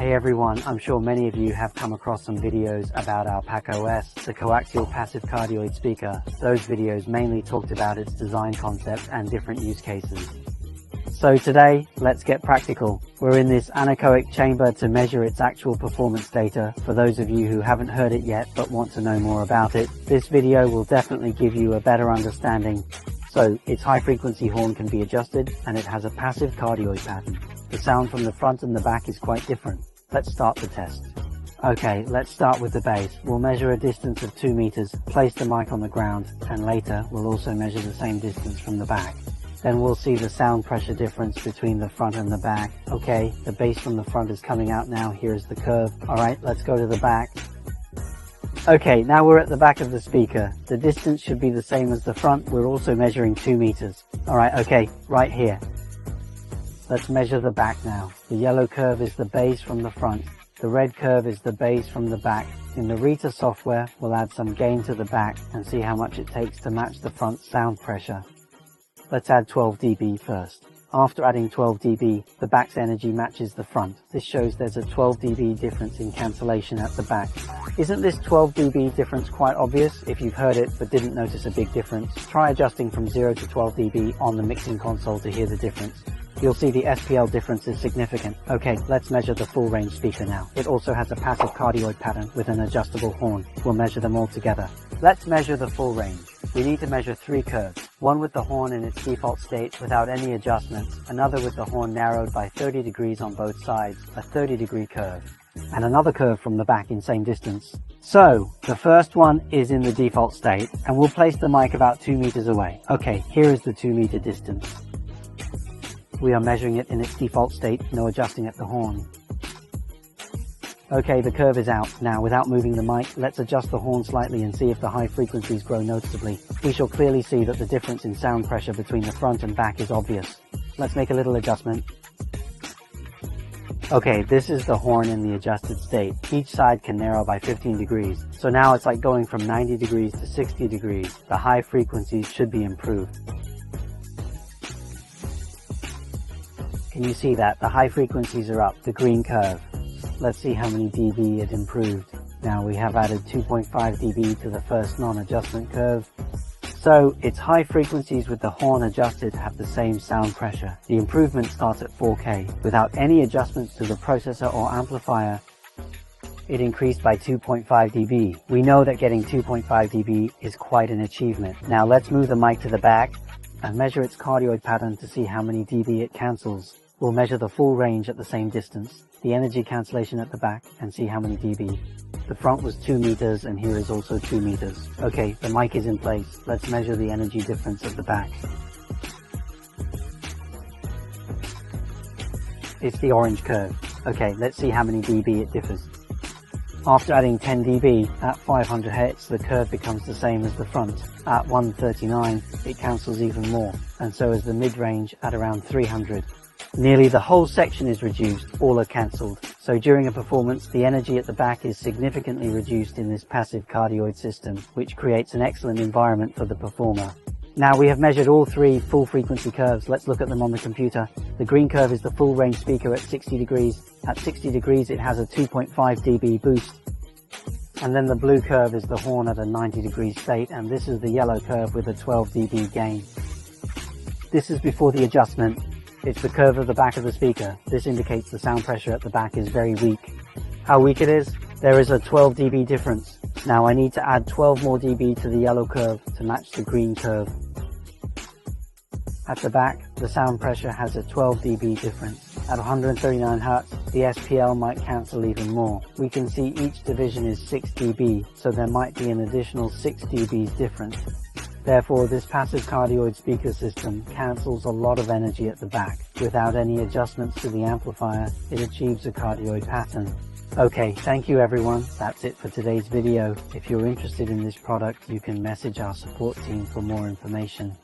Hey everyone, I'm sure many of you have come across some videos about our PACO-S, the coaxial passive cardioid speaker. Those videos mainly talked about its design concept and different use cases. So today, let's get practical. We're in this anechoic chamber to measure its actual performance data. For those of you who haven't heard it yet but want to know more about it, this video will definitely give you a better understanding. So, its high frequency horn can be adjusted and it has a passive cardioid pattern. The sound from the front and the back is quite different. Let's start the test. Okay, let's start with the bass. We'll measure a distance of 2 meters, place the mic on the ground, and later we'll also measure the same distance from the back. Then we'll see the sound pressure difference between the front and the back. Okay, the bass from the front is coming out now. Here's the curve. Alright, let's go to the back. Okay, now we're at the back of the speaker. The distance should be the same as the front. We're also measuring 2 meters. Alright, okay, right here. Let's measure the back now. The yellow curve is the bass from the front. The red curve is the bass from the back. In the Rita software, we'll add some gain to the back and see how much it takes to match the front sound pressure. Let's add 12 dB first. After adding 12 dB, the back's energy matches the front. This shows there's a 12 dB difference in cancellation at the back. Isn't this 12 dB difference quite obvious? If you've heard it but didn't notice a big difference, try adjusting from 0 to 12 dB on the mixing console to hear the difference. You'll see the SPL difference is significant. Okay, let's measure the full range speaker now. It also has a passive cardioid pattern with an adjustable horn. We'll measure them all together. Let's measure the full range. We need to measure 3 curves. One with the horn in its default state without any adjustments, another with the horn narrowed by 30 degrees on both sides, a 30-degree curve, and another curve from the back in same distance. So, the first one is in the default state, and we'll place the mic about 2 meters away. Okay, here is the 2 meter distance. We are measuring it in its default state, no adjusting at the horn. Okay, the curve is out. Now, without moving the mic, let's adjust the horn slightly and see if the high frequencies grow noticeably. We shall clearly see that the difference in sound pressure between the front and back is obvious. Let's make a little adjustment. Okay, this is the horn in the adjusted state. Each side can narrow by 15 degrees. So now it's like going from 90 degrees to 60 degrees. The high frequencies should be improved. Can you see that? The high frequencies are up, the green curve. Let's see how many dB it improved. Now we have added 2.5 dB to the first non-adjustment curve. So its high frequencies with the horn adjusted have the same sound pressure. The improvement starts at 4K. Without any adjustments to the processor or amplifier, it increased by 2.5 dB. We know that getting 2.5 dB is quite an achievement. Now let's move the mic to the back and measure its cardioid pattern to see how many dB it cancels. We'll measure the full range at the same distance, the energy cancellation at the back, and see how many dB. The front was 2 meters and here is also 2 meters. Okay, the mic is in place. Let's measure the energy difference at the back. It's the orange curve. Okay, let's see how many dB it differs. After adding 10 dB, at 500 Hz, the curve becomes the same as the front. At 139, it cancels even more, and so is the mid-range at around 300. Nearly the whole section is reduced, all are cancelled. So during a performance, the energy at the back is significantly reduced in this passive cardioid system, which creates an excellent environment for the performer. Now we have measured all 3 full frequency curves. Let's look at them on the computer. The green curve is the full range speaker at 60 degrees. At 60 degrees it has a 2.5 dB boost. And then the blue curve is the horn at a 90 degree state, and this is the yellow curve with a 12 dB gain. This is before the adjustment. It's the curve of the back of the speaker. This indicates the sound pressure at the back is very weak. How weak it is? There is a 12 dB difference. Now I need to add 12 more dB to the yellow curve to match the green curve. At the back, the sound pressure has a 12 dB difference. At 139 Hz, the SPL might cancel even more. We can see each division is 6 dB, so there might be an additional 6 dBs difference. Therefore, this passive cardioid speaker system cancels a lot of energy at the back. Without any adjustments to the amplifier, it achieves a cardioid pattern. Okay, thank you everyone. That's it for today's video. If you're interested in this product, you can message our support team for more information.